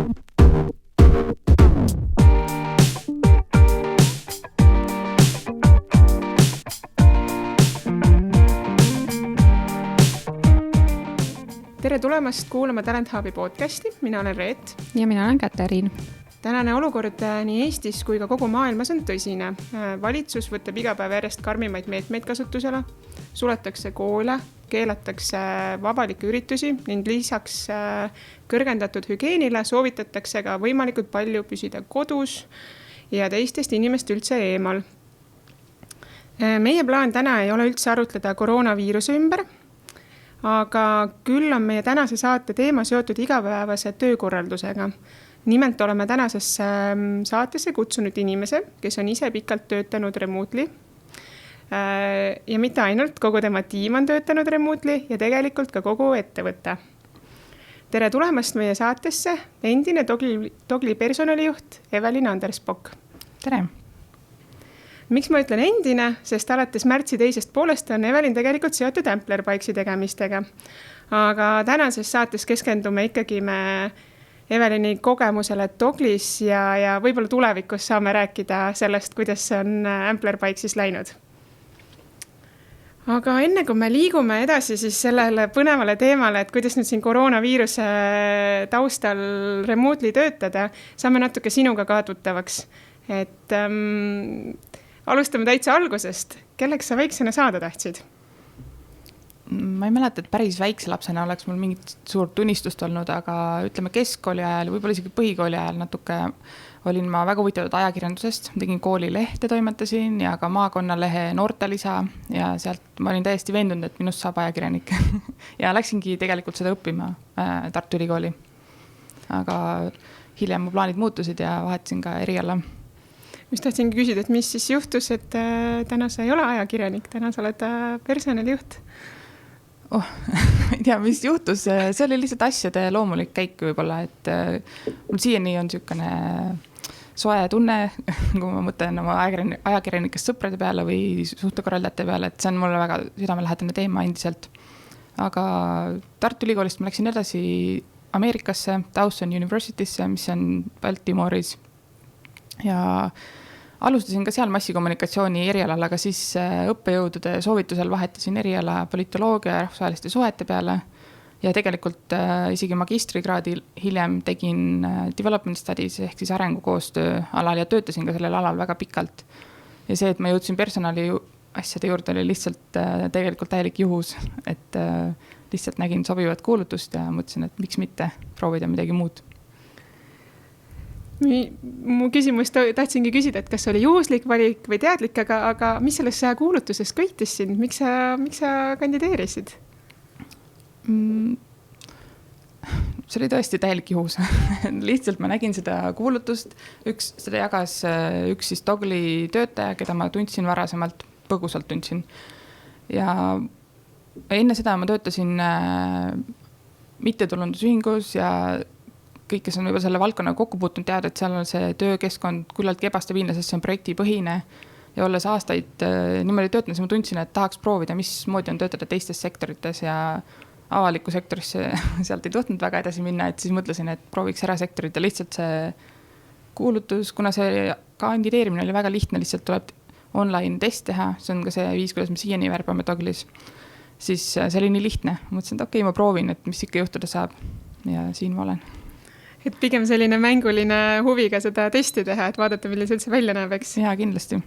Tere tulemast kuulama Talent Hubi podcasti, mina olen Reet. Ja mina olen Katariin. Tänane olukord nii Eestis kui ka kogu maailmas on tõsine. Valitsus võtab iga päev järjest karmimaid meetmeid kasutusele, suletakse koole, keelatakse vabalikke üritusi ning lisaks kõrgendatud hügienile soovitatakse ka võimalikult palju püsida kodus ja teistest inimest üldse eemal. Meie plaan täna ei ole üldse arutleda koroonaviiruse ümber, aga küll on meie tänase saate teema seotud igapäevase töökorraldusega. Nimelt oleme tänasesse saatesse kutsunud inimese, kes on ise pikalt töötanud remotely. Ja mitte ainult, kogu tema tiim on töötanud remotely ja tegelikult ka kogu ettevõte. Tere tulemast meie saatesse endine Dogli personalijuht Evelin Andersbok. Tere! Miks ma ütlen endine, sest alates märtsi teisest poolest on Evelin tegelikult seotud Amplerpike'i tegemistega. Aga tänases saates keskendume ikkagi me Evelini kogemusele Doglis ja võib-olla tulevikus saame rääkida sellest, kuidas on Amplerpike'is läinud. Aga enne kui me liigume edasi siis sellele põnevale teemale, et kuidas nüüd siin koroonaviiruse taustal remotely töötada, saame natuke sinuga ka tuttavaks. Et alustame täitsa algusest. Kelleks sa väiksena saada tahtsid? Ma ei mäleta, et päris väikse lapsena oleks mul mingit suurt unistust olnud, aga ütleme keskkooli ajal, võib-olla isegi põhikooli ajal natuke olin ma väga huvitatud ajakirjandusest. Tegin koolilehte, toimetasin ja ka maakonnalehe noortelisa ja sealt ma olin täiesti veendunud, et minust saab ajakirjanik. Ja läksingi tegelikult seda õppima Tartu Ülikooli. Aga hiljem mu plaanid muutusid ja vahetasin ka eriala. Mis tahtsingi küsida, et mis siis juhtus, et täna sa ei ole ajakirjanik, täna sa oled personalijuht? Ei tea, mis juhtus, see oli lihtsalt asjade loomulik käik võib-olla, et mul siiani on niisugune soe tunne, kui ma mõtlen oma ajakirjanikest sõprade peale või suhtekorraldajate peale, et see on mulle väga südamelähedane teema endiselt. Aga Tartu Ülikoolist ma läksin edasi Ameerikasse, Dawson University'sse, mis on Baltimooris ja alustasin ka seal massikommunikatsiooni erialal, aga siis õppejõudude soovitusel vahetasin eriala politoloogia ja rahvusvaheliste suhete peale ja tegelikult isegi magistrikraadi hiljem tegin development studies ehk siis arengukoostöö alal ja töötasin ka sellel alal väga pikalt. Ja see, et ma jõudsin personali asjade juurde oli lihtsalt tegelikult täielik juhus, et lihtsalt nägin sobivat kuulutust ja mõtlesin, et miks mitte proovida midagi muud. Mu küsimus tahtsingi küsida, et kas oli juhuslik valik või teadlik, aga mis selles kuulutuses köitis sind? Miks sa kandideerisid? See oli tõesti täielik juhus. Lihtsalt ma nägin seda kuulutust. Seda jagas üks siis Dogli töötaja, keda ma tundsin varasemalt, põgusalt tundsin. Ja enne seda ma töötasin mittetulundusühingus ja kõik, kes on võib-olla selle valdkonna kokku puutunud, teada, et seal on see töökeskkond küllaltki ebastabiilne, sest see on projektipõhine ja olles aastaid niimoodi töötanud, siis ma tundsin, et tahaks proovida, mismoodi on töötada teistes sektorites ja avaliku sektorisse sealt ei tohtinud väga edasi minna, et siis mõtlesin, et prooviks erasektorit ja lihtsalt see kuulutus, kuna see kandideerimine oli väga lihtne, lihtsalt tuleb online test teha, see on ka see viis, kuidas me siiani värbame Doglis, siis see oli nii lihtne. Mõtlesin, et okei, ma proovin, et mis ikka juhtuda saab ja siin ma olen. Et pigem selline mänguline huviga seda testi teha, et vaadata, milline see üldse välja näeb, eks? Jaa, kindlasti.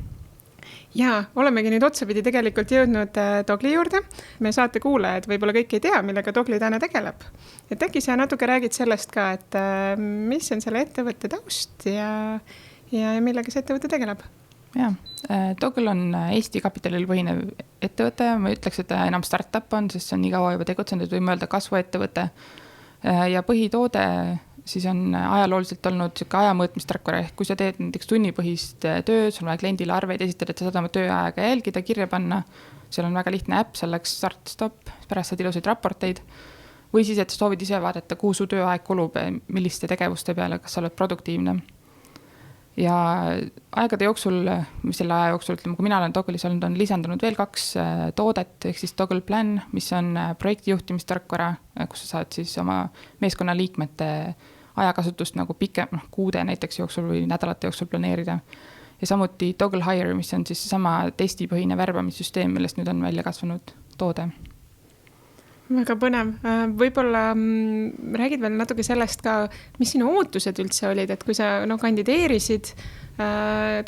Ja olemegi nüüd otsapidi tegelikult jõudnud Dogli juurde. Me saate kuulajad võib-olla kõik ei tea, millega Dogli täna tegeleb. Et äkki sa natuke räägid sellest ka, et mis on selle ettevõtte taust ja millega see ettevõte tegeleb? Jaa, Dogl on Eesti kapitalil põhinev ettevõte. Ma ütleks, et enam startup on, sest see on nii kaua juba tegutsenud, et võime öelda kasvuettevõte. Ja põhitoode siis on ajalooliselt olnud siuke ajamõõtmistarkvara, ehk kui sa teed näiteks tunnipõhist tööd, sul vaja kliendile arveid esitada, et sa saad oma tööaega jälgida, kirja panna, seal on väga lihtne äpp, selleks start-stop, pärast saad ilusaid raporteid, või siis, et sa soovid ise vaadata, kuhu su tööaeg kulub, milliste tegevuste peale, kas sa oled produktiivne. Ja aegade jooksul, mis selle aja jooksul, ütleme, kui mina olen Doglis olnud, on lisandunud veel 2 toodet, ehk siis Dogl Plan, mis on projektijuhtimistarkvara, kus sa saad siis oma meeskonna liikmete ajakasutust nagu pikem, kuude näiteks jooksul või nädalate jooksul planeerida. Ja samuti Toggle Hire, mis on siis sama testipõhine värbamissüsteem, millest nüüd on välja kasvanud toode. Väga põnev. Võib-olla räägid veel natuke sellest ka, mis sinu ootused üldse olid, et kui sa kandideerisid,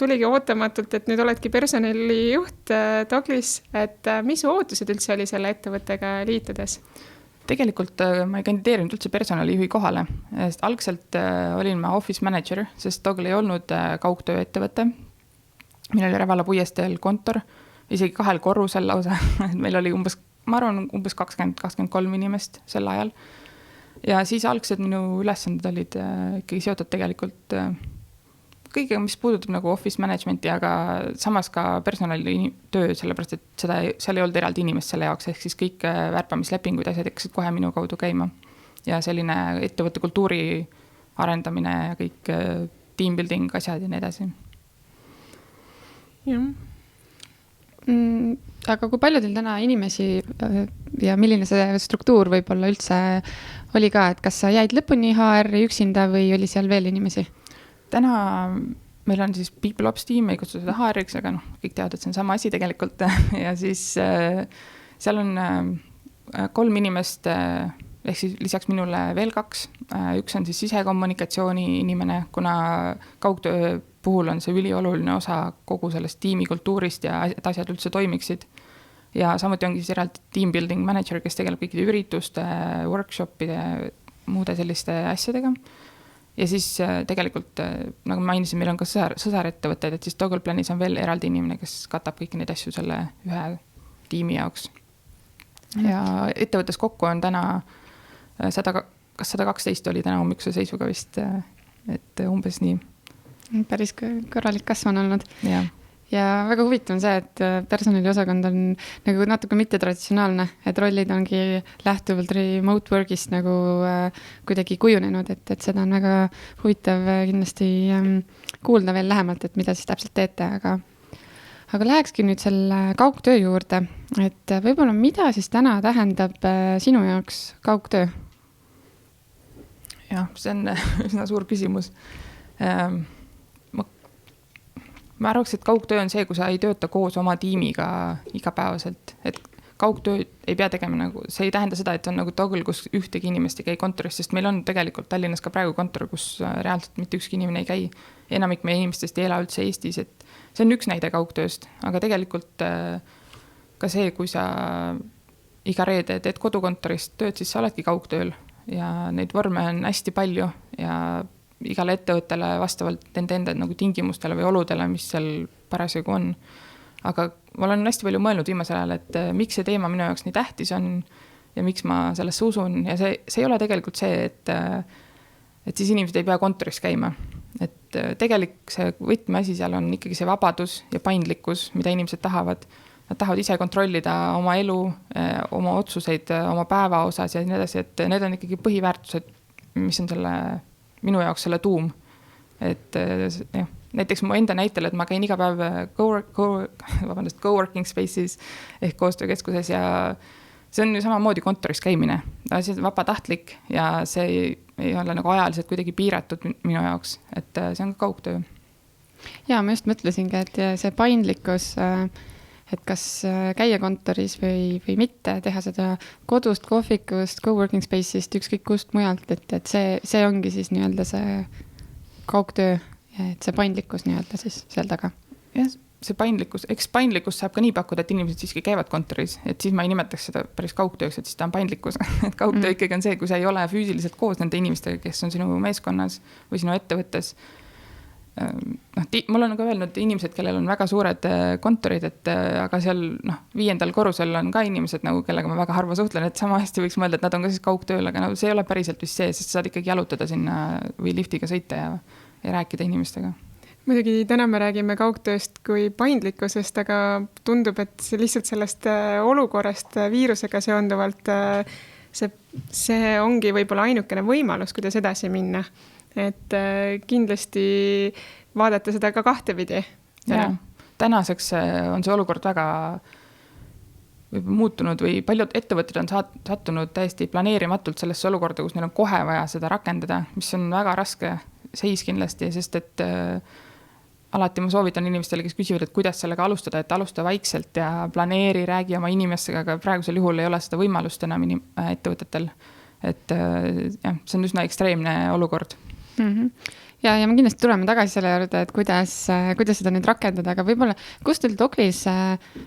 tuligi ootamatult, et nüüd oledki personalijuht Togglis, et mis ootused üldse oli selle ettevõttega liitudes? Tegelikult ma ei kandideerinud üldse personalijuhi kohale, sest algselt olin ma office manager, sest Toggle ei olnud kaugtöö ettevõte. Meil oli Rävala puiesteel kontor, isegi 2 korrusel lausa, meil oli umbes 20-23 inimest sel ajal. Ja siis algsed minu ülesanded olid ikkagi seotud tegelikult kõigega, mis puudutab nagu office managementi, aga samas ka personali töö, sellepärast, et seal ei olnud eraldi inimest selle jaoks, ehk siis kõik värbamislepingud asjad hakkasid kohe minu kaudu käima. Ja selline ettevõtte kultuuri arendamine ja kõik team building asjad ja nii edasi. Jah. Aga kui palju teil täna inimesi ja milline see struktuur võib-olla üldse oli ka, et kas sa jäid lõpuni HR-i üksinda või oli seal veel inimesi? Täna meil on siis People Ops tiim, ei kutsu seda HR-iks, aga kõik teavad, et see on sama asi tegelikult. Ja siis seal on 3 inimest, ehk siis lisaks minule veel 2. Üks on siis sisekommunikatsiooni inimene, kuna kaugtöö puhul on see ülioluline osa kogu sellest tiimikultuurist ja et asjad üldse toimiksid. Ja samuti ongi siis eraldi team building manager, kes tegeleb kõikide ürituste, workshopide, muude selliste asjadega. Ja siis tegelikult, nagu ma mainisin, meil on ka sõsarettevõtted, et siis Toggle Planis on veel eraldi inimene, kes katab kõiki neid asju selle ühe tiimi jaoks. Ja ettevõttes kokku on täna 112 oli täna hommikuse seisuga vist, et umbes nii. Päris korralik kasv on olnud. Ja väga huvitav on see, et personaliosakond on nagu natuke mittetraditsionaalne, et rollid ongi lähtuvalt remote work'ist nagu kuidagi kujunenud, et seda on väga huvitav kindlasti kuulda veel lähemalt, et mida siis täpselt teete, aga lähekski nüüd selle kaugtöö juurde, et võib-olla mida siis täna tähendab sinu jaoks kaugtöö? Jah, see on üsna suur küsimus. Ma arvaks, et kaugtöö on see, kui sa ei tööta koos oma tiimiga igapäevaselt, et kaugtöö ei pea tegema nagu, see ei tähenda seda, et on nagu Toggle, kus ühtegi inimest ei käi kontoris, sest meil on tegelikult Tallinnas ka praegu kontor, kus reaalselt mitte ükski inimene ei käi. Enamik meie inimestest ei ela üldse Eestis, et see on üks näide kaugtööst, aga tegelikult ka see, kui sa iga reede teed kodukontorist tööd, siis sa oledki kaugtööl ja neid vorme on hästi palju ja igale ettevõttele vastavalt nende nagu tingimustele või oludele, mis seal parasjagu on. Aga ma olen hästi palju mõelnud viimasel ajal, et miks see teema minu jaoks nii tähtis on ja miks ma sellesse usun. Ja see ei ole tegelikult see, et siis inimesed ei pea kontoris käima. Et tegelik see võtmeasi seal on ikkagi see vabadus ja paindlikkus, mida inimesed tahavad. Nad tahavad ise kontrollida oma elu, oma otsuseid, oma päeva osas ja nii edasi, et need on ikkagi põhiväärtused, mis on minu jaoks selle tuum. Et jah, näiteks mu enda näitel, et ma käin iga päev coworking spaces ehk koostöökeskuses ja see on ju samamoodi kontoris käimine. See on vabatahtlik ja see ei ole nagu ajaliselt kuidagi piiratud minu jaoks, et see on ka kaugtöö. Ja ma just mõtlesingi, et see paindlikkus, et kas käia kontoris või mitte, teha seda kodust, kohvikust, coworking space'ist, ükskõik kust mujalt, et see ongi siis nii-öelda see kaugtöö, et see paindlikkus nii-öelda siis seal taga. Jah, see paindlikkus saab ka nii pakkuda, et inimesed siiski käivad kontoris, et siis ma ei nimetaks seda päris kaugtööks, et siis ta on paindlikkus. Et kaugtöö ikkagi on see, kui sa ei ole füüsiliselt koos nende inimestega, kes on sinu meeskonnas või sinu ettevõttes. Mul on ka öelnud inimesed, kellel on väga suured kontorid, aga seal 5. korrusel on ka inimesed, nagu, kellega ma väga harva suhtlen, et sama hästi võiks mõelda, et nad on ka siis kaugtööl, aga see ei ole päriselt vist see, sest saad ikkagi jalutada sinna või liftiga sõita ja rääkida inimestega. Muidugi täna me räägime kaugtööst kui paindlikkusest, aga tundub, et lihtsalt sellest olukorrast viirusega seonduvalt see ongi võib-olla ainukene võimalus, kuidas edasi minna. Et kindlasti vaadata seda ka kahtepidi. Ja, tänaseks on see olukord väga muutunud või paljud ettevõtted on sattunud täiesti planeerimatult sellesse olukorda, kus neil on kohe vaja seda rakendada, mis on väga raske seis kindlasti, sest et alati ma soovitan inimestele, kes küsivad, et kuidas sellega alustada, et alusta vaikselt ja planeeri, räägi oma inimestega, aga praegusel juhul ei ole seda võimalust enam ettevõtetel. Et jah, see on üsna ekstreemne olukord. Ja me kindlasti tuleme tagasi selle juurde, et kuidas seda nüüd rakendada, aga võib-olla kust teil Doklis,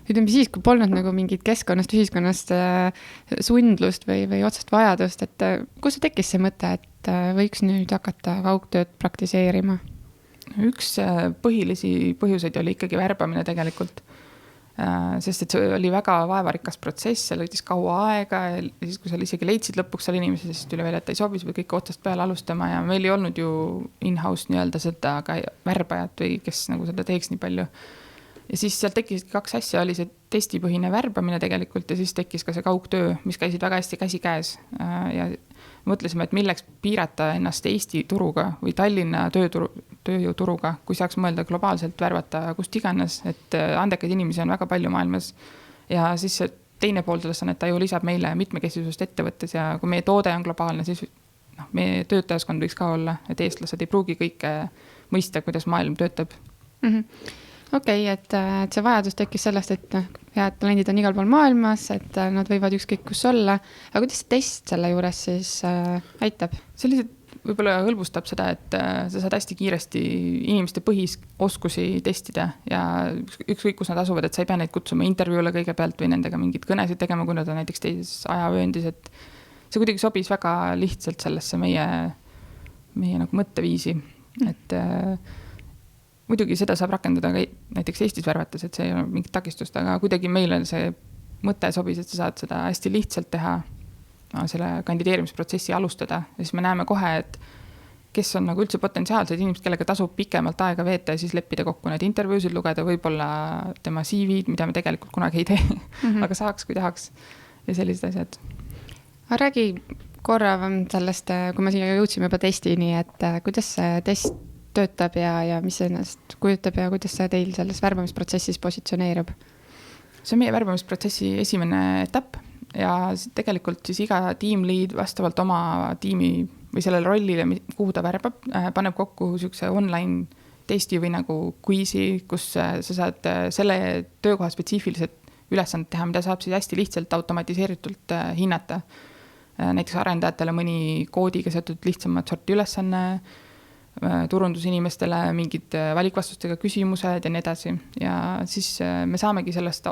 ütleme siis, kui polnud nagu mingit keskkonnast, ühiskonnast sundlust või otsest vajadust, et kus see tekkis see mõte, et võiks nüüd hakata kaugtööd praktiseerima? Üks põhilisi põhjuseid oli ikkagi värbamine tegelikult, sest et see oli väga vaevarikas protsess, seal võttis kaua aega ja siis, kui seal isegi leidsid lõpuks seal inimesi, siis tuli veel, et ei sobi, või kõik otsast peale alustama ja meil ei olnud ju in-house nii-öelda seda ka värbajat või kes nagu seda teeks nii palju. Ja siis seal tekkisidki 2 asja, oli see testipõhine värbamine tegelikult ja siis tekkis ka see kaugtöö, mis käisid väga hästi käsi käes ja mõtlesime, et milleks piirata ennast Eesti turuga või Tallinna tööjõuturuga, kui saaks mõelda globaalselt värvata kust iganes, et andekaid inimesi on väga palju maailmas. Ja siis see teine pool sellest on, et ta ju lisab meile mitmekesisust ettevõttes ja kui meie toode on globaalne, siis meie töötajaskond võiks ka olla, et eestlased ei pruugi kõike mõista, kuidas maailm töötab. Okei, et see vajadus tekkis sellest, et head talendid on igal pool maailmas, et nad võivad ükskõik kus olla. Aga kuidas see test selle juures siis aitab? See lihtsalt võib-olla hõlbustab seda, et sa saad hästi kiiresti inimeste põhisoskusi testida ja ükskõik kus nad asuvad, et sa ei pea neid kutsuma intervjuule kõigepealt või nendega mingid kõnesid tegema, kui nad on näiteks teises ajavööndis, et see kuidagi sobis väga lihtsalt sellesse meie nagu mõtteviisi, et muidugi seda saab rakendada ka näiteks Eestis värvates, et see ei ole mingit takistust, aga kuidagi meile see mõte sobis, et sa saad seda hästi lihtsalt teha, selle kandideerimisprotsessi alustada ja siis me näeme kohe, et kes on nagu üldse potentsiaalsed inimesed, kellega tasub pikemalt aega veeta ja siis leppida kokku need intervjuusid, lugeda võib-olla tema CV-d, mida me tegelikult kunagi ei tee, aga saaks, kui tahaks ja sellised asjad. Räägi korra sellest, kui me siia jõudsime juba testini, et kuidas see test töötab ja mis ennast kujutab ja kuidas see teil selles värbamisprotsessis positsioneerub? See on meie värbamisprotsessi esimene etapp ja tegelikult siis iga tiimliid vastavalt oma tiimi või sellele rollile, kuhu ta värbab, paneb kokku sükse online testi või nagu quizi, kus sa saad selle töökoha spetsiifilised ülesanded teha, mida saab siis hästi lihtsalt automatiseeritult hinnata. Näiteks arendajatele mõni koodiga seotud lihtsamad sorti ülesanne, turundusinimestele mingid valikvastustega küsimused ja nii edasi. Ja siis me saamegi sellest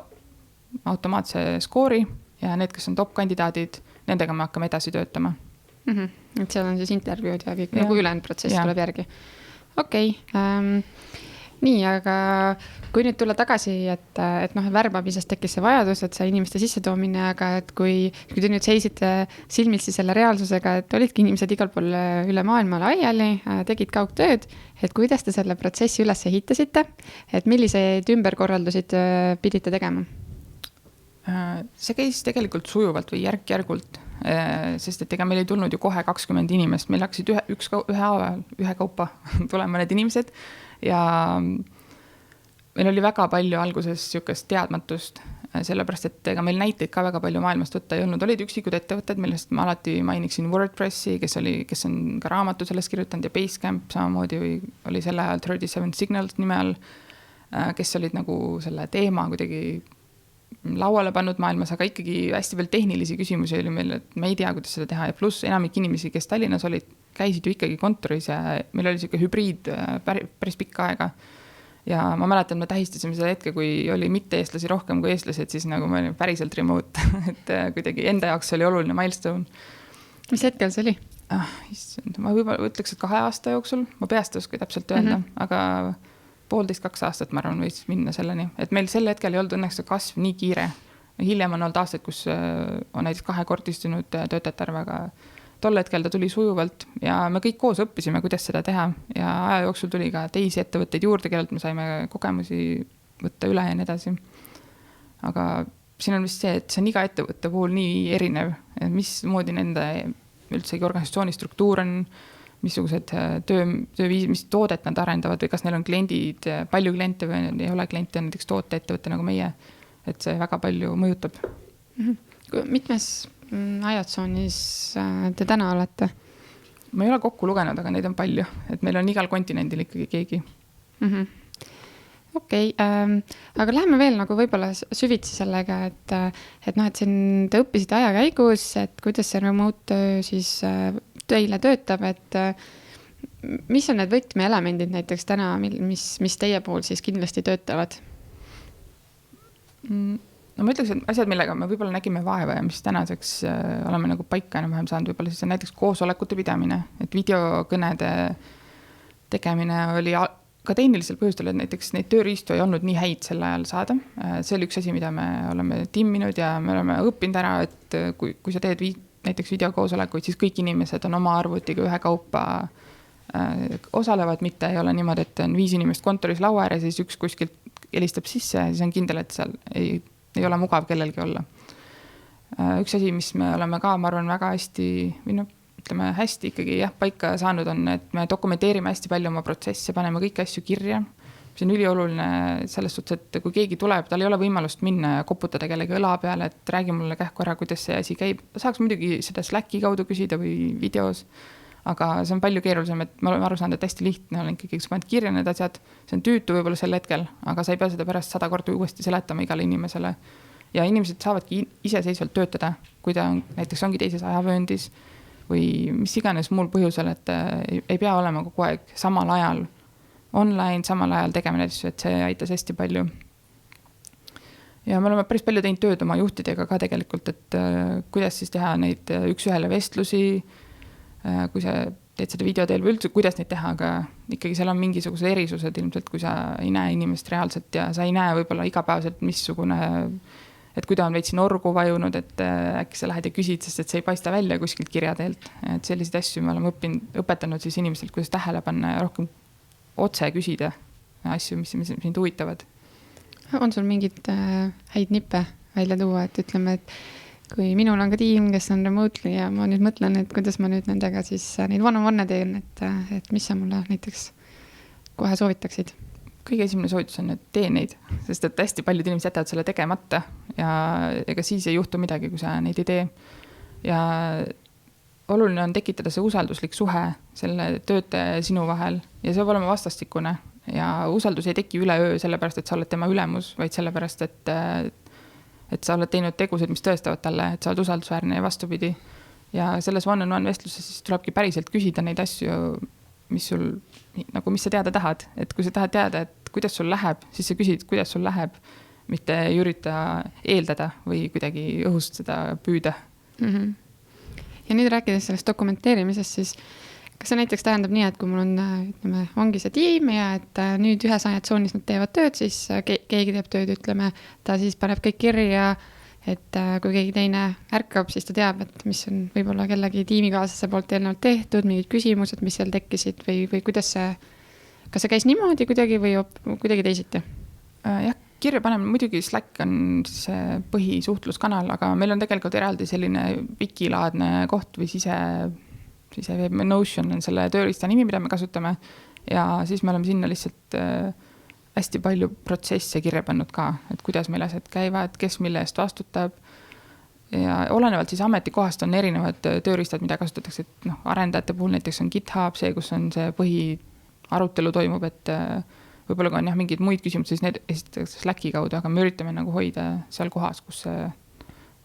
automaatse skoori ja need, kes on top kandidaadid, nendega me hakkame edasi töötama. Et seal on siis intervjuud ja kõik nagu ülejäänud protsess tuleb järgi. Okei. Nii, aga kui nüüd tulla tagasi, et värbamisest tekkis see vajadus, et see inimeste sissetoomine, aga et kui te nüüd seisite silmitsi selle reaalsusega, et olidki inimesed igal pool üle maailma laiali, tegid kaugtööd, et kuidas te selle protsessi üles ehitasite, et milliseid ümberkorraldusid pidite tegema? See käis tegelikult sujuvalt või järk-järgult, sest et ega meil ei tulnud ju kohe 20 inimest, meil hakkasid ühe kaupa tulema need inimesed ja meil oli väga palju alguses sükest teadmatust, sellepärast et ega meil näiteid ka väga palju maailmast võtta ei olnud, olid üksikud ettevõtted, millest ma alati mainiksin WordPressi, kes on ka raamatu sellest kirjutanud ja Basecamp samamoodi või oli selle ajal 37 Signals nime all, kes olid nagu selle teema kuidagi lauale pannud maailmas, aga ikkagi hästi veel tehnilisi küsimusi oli meil, et me ei tea, kuidas seda teha ja pluss enamik inimesi, kes Tallinnas olid, käisid ju ikkagi kontoris ja meil oli selline hübriid päris pikka aega ja ma mäletan, me tähistasime seda hetke, kui oli mitte eestlasi rohkem kui eestlased, siis nagu me olime päriselt remote, et kuidagi enda jaoks oli oluline milestone. Mis hetkel see oli? Ma võib-olla ütleks, et 2 aasta jooksul, ma peast oska täpselt öelda, aga 1,5–2 aastat, ma arvan, võis minna selleni. Et meil sel hetkel ei olnud õnneks kasv nii kiire. Hiljem on olnud aastaid, kus on näiteks 2-kordistunud töötajate arv, aga tol hetkel ta tuli sujuvalt ja me kõik koos õppisime, kuidas seda teha ja aja jooksul tuli ka teisi ettevõtteid juurde, kellelt me saime kogemusi võtta üle ja nii edasi. Aga siin on vist see, et see on iga ettevõtte puhul nii erinev, mismoodi nende üldsegi organisatsiooni struktuur on, missugused tööviis, mis toodet nad arendavad või kas neil on kliendid, palju kliente või ei ole kliente, näiteks tooteettevõtte nagu meie, et see väga palju mõjutab. Mitmes ajatsoonis te täna olete? Ma ei ole kokku lugenud, aga neid on palju, et meil on igal kontinendil ikkagi keegi. Okei, aga läheme veel nagu võib-olla süvitsi sellega, et siin te õppisite aja käigus, et kuidas see remote töö siis teile töötab, et mis on need võtmeelemendid näiteks täna, mis teie pool siis kindlasti töötavad? No ma ütleks, et asjad, millega me võib-olla nägime vaeva ja mis tänaseks oleme nagu paika enam-vähem saanud, võib-olla siis on näiteks koosolekute pidamine, et videokõnede tegemine oli ka tehnilisel põhjustel, et näiteks neid tööriistu ei olnud nii häid sel ajal saada. See oli üks asi, mida me oleme timminud ja me oleme õppinud ära, et kui sa teed näiteks videokoosolekuid, siis kõik inimesed on oma arvutiga ühe kaupa osalevad, mitte ei ole niimoodi, et on 5 inimest kontoris laua ääres ja siis üks kuskilt helistab sisse ja siis on kindel, et seal ei ole mugav kellelgi olla. Üks asi, mis me oleme ka, ma arvan, väga hästi, hästi ikkagi paika saanud on, et me dokumenteerime hästi palju oma protsesse, paneme kõiki asju kirja. See on ülioluline selles suhtes, et kui keegi tuleb, tal ei ole võimalust minna ja koputada kellegi õla peale, et räägi mulle kähku ära, kuidas see asi käib. Saaks muidugi seda Slacki kaudu küsida või videos, aga see on palju keerulisem, et ma olen aru saanud, et hästi lihtne on ikkagi, kui sa paned kirja need asjad, see on tüütu võib-olla sel hetkel, aga sa ei pea seda pärast 100 korda uuesti seletama igale inimesele. Ja inimesed saavadki iseseisvalt töötada, kui ta on, näiteks ongi teises ajavööndis või mis iganes muul põhjusel, et ei pea olema kogu aeg samal ajal online, samal ajal tegema näiteks, et see aitas hästi palju. Ja me oleme päris palju teinud tööd oma juhtidega ka tegelikult, et kuidas siis teha neid üks-ühele vestlusi, kui sa teed seda videoteel või üldse, kuidas neid teha, aga ikkagi seal on mingisugused erisused ilmselt, kui sa ei näe inimest reaalselt ja sa ei näe võib-olla igapäevaselt missugune, et kui ta on veitsi norgu vajunud, et äkki sa lähed ja küsid, sest et see ei paista välja kuskilt kirjateelt. Et selliseid asju me oleme õpetanud siis inimestelt, kuidas tähele panna ja rohkem otse küsida asju, mis mind huvitavad. On sul mingid häid nippe välja tuua, et ütleme, et kui minul on ka tiim, kes on remotely ja ma nüüd mõtlen, et kuidas ma nüüd nendega siis neid one-on-one teen, et mis sa mulle näiteks kohe soovitaksid? Kõige esimene soovitus on, et tee neid, sest et hästi paljud inimesed jätavad selle tegemata ja ega siis ei juhtu midagi, kui sa neid ei tee. Ja oluline on tekitada see usalduslik suhe selle töötaja ja sinu vahel ja see peab olema vastastikune ja usaldus ei teki üleöö sellepärast, et sa oled tema ülemus, vaid sellepärast, et sa oled teinud tegusid, mis tõestavad talle, et sa oled usaldusväärne ja vastupidi. Ja selles one-on-one vestluses siis tulebki päriselt küsida neid asju, mis sa teada tahad. Et kui sa tahad teada, et kuidas sul läheb, siis sa küsid, kuidas sul läheb, mitte ei ürita eeldada või kuidagi õhust seda püüda. Ja nüüd rääkides sellest dokumenteerimisest, siis kas see näiteks tähendab nii, et kui mul on, ongi see tiim ja et nüüd ühes ajatsoonis nad teevad tööd, siis keegi teeb tööd, ta siis paneb kõik kirja, et kui keegi teine ärkab, siis ta teab, et mis on võib-olla kellegi tiimikaaslase poolt eelnevalt tehtud, mingid küsimused, mis seal tekkisid või kuidas kas see käis niimoodi kuidagi või kuidagi teisiti? Jah, kirja paneme, muidugi Slack on see põhisuhtluskanal, aga meil on tegelikult eraldi selline wikilaadne koht või Notion on selle tööriista nimi, mida me kasutame ja siis me oleme sinna lihtsalt hästi palju protsesse kirja pannud ka, et kuidas meil asjad käivad, kes mille eest vastutab ja olenevalt siis ametikohast on erinevad tööriistad, mida kasutatakse, et arendajate puhul näiteks on GitHub, see, kus on see põhiarutelu toimub, et võib-olla kui on mingid muid küsimusi, siis need esitatakse Slacki kaudu, aga me üritame hoida seal kohas, kus see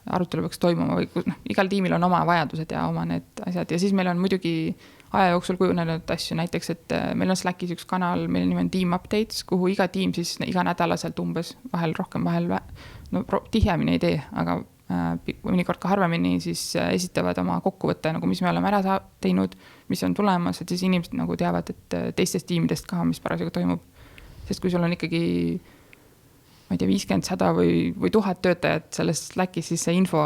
arutelu peaks toimuma või igal tiimil on oma vajadused ja oma need asjad ja siis meil on muidugi aja jooksul kujunenud asju, näiteks, et meil on Slackis üks kanal, meil nimi on Team Updates, kuhu iga tiim siis iga nädalaselt umbes vahel rohkem, tihemini ei tee, aga mõnikord ka harvemini siis esitavad oma kokkuvõtte, mis me oleme ära teinud, mis on tulemas, et siis inimesed teavad, et teistest tiimidest ka, mis parasjagu toimub. Sest kui sul on ikkagi 50, 100 või 1000 töötajat selles Slackis, siis see info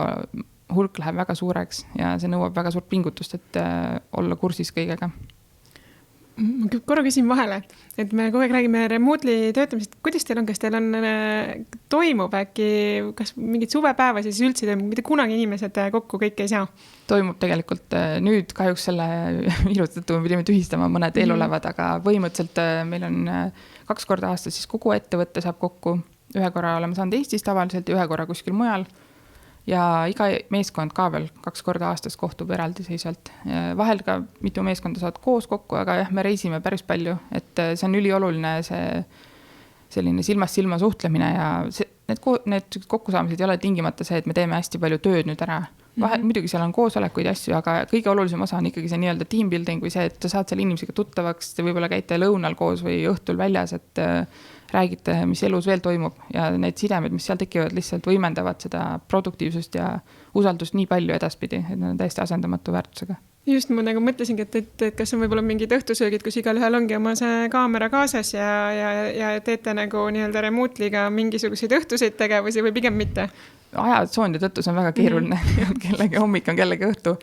hulk läheb väga suureks ja see nõuab väga suurt pingutust, et olla kursis kõigega. Ma korra küsin vahele, et me kogu aeg räägime remotely töötamisest. Kuidas teil on, kas teil on toimub äkki, kas mingid suvepäeva siis üldse toimub, mitte kunagi inimesed kokku kõik ei saa? Toimub tegelikult nüüd kahjuks selle viiruse tõttu me pidime tühistama mõned eelolevad, aga põhimõtteliselt meil on 2 korda aastas siis kogu ettevõtte saab kokku. Ühe korra oleme saanud Eestis tavaliselt ja ühe korra kuskil mujal. ja iga meeskond ka veel 2 korda aastas kohtub eraldiseisvalt. Vahel ka mitu meeskonda saad koos kokku, aga jah, me reisime päris palju, et see on ülioluline see selline silmast silma suhtlemine ja need kokkusaamised ei ole tingimata see, et me teeme hästi palju tööd nüüd ära. Muidugi seal on koosolekuid ja asju, aga kõige olulisem osa on ikkagi see nii-öelda team building või see, et sa saad seal inimesega tuttavaks, te võib-olla käite lõunal koos või õhtul väljas, et räägite, mis elus veel toimub ja need sidemed, mis seal tekivad, lihtsalt võimendavad seda produktiivsust ja usaldust nii palju edaspidi, et need on täiesti asendamatu väärtusega. Just, ma nagu mõtlesingi, et kas on võib-olla mingid õhtusöögid, kus igalühel ongi oma see kaamera kaasas ja teete nagu nii-öelda remotely'ga mingisuguseid õhtuseid tegevusi või pigem mitte? Ajatsoonide tõttu see on väga keeruline, kellegi hommik on kellegi õhtu.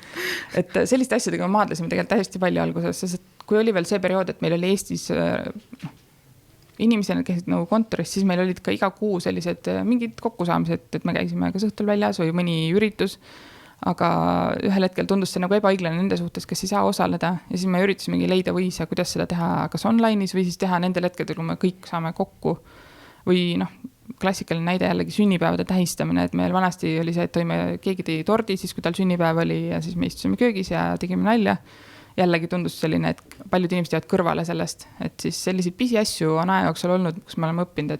Et selliste asjadega me maadlesime tegelikult hästi palju alguses, sest kui oli veel see periood, et meil oli Eestis inimesena käisid nagu kontoris, siis meil olid ka iga kuu sellised mingid kokkusaamised, et me käisime kas õhtul väljas või mõni üritus, aga ühel hetkel tundus see nagu ebaõiglane nende suhtes, kes ei saa osaleda ja siis me üritasimegi leida võisa, kuidas seda teha kas online'is või siis teha nendel hetkedel, kui me kõik saame kokku või klassikaline näide jällegi sünnipäevade tähistamine, et meil vanasti oli see, et keegi tõi tordi siis, kui tal sünnipäev oli ja siis me istusime köögis ja tegime nalja. Jällegi tundus selline, et paljud inimesed jäävad kõrvale sellest, et siis selliseid pisi asju on aja jooksul olnud, kus me oleme õppinud,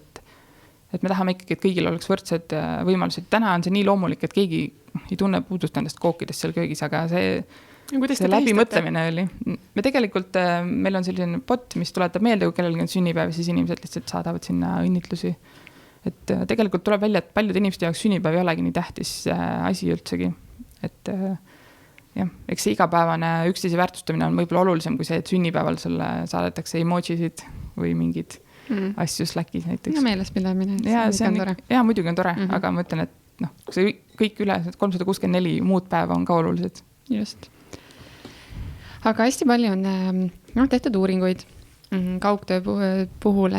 et me tahame ikkagi, et kõigil oleks võrdsed võimalused. Täna on see nii loomulik, et keegi ei tunne puudust nendest kookidest seal köögis, aga see läbimõtlemine oli. Me tegelikult, meil on selline bot, mis tuletab meelde, kui kellelgi on sünnipäev, siis inimesed lihtsalt saadavad sinna õnnitlusi. Et tegelikult tuleb välja, et paljud inimeste jaoks sünnipäev ei olegi nii tähtis asi üldsegi, et jah, eks see igapäevane üksteise väärtustamine on võib-olla olulisem kui see, et sünnipäeval sulle saadetakse emojisid või mingid asju Slackis näiteks. Ja meelespidamine. Ja muidugi on tore, aga ma ütlen, et see kõik üle 364 muud päeva on ka olulised. Just. Aga hästi palju on tehtud uuringuid kaugtöö puhul,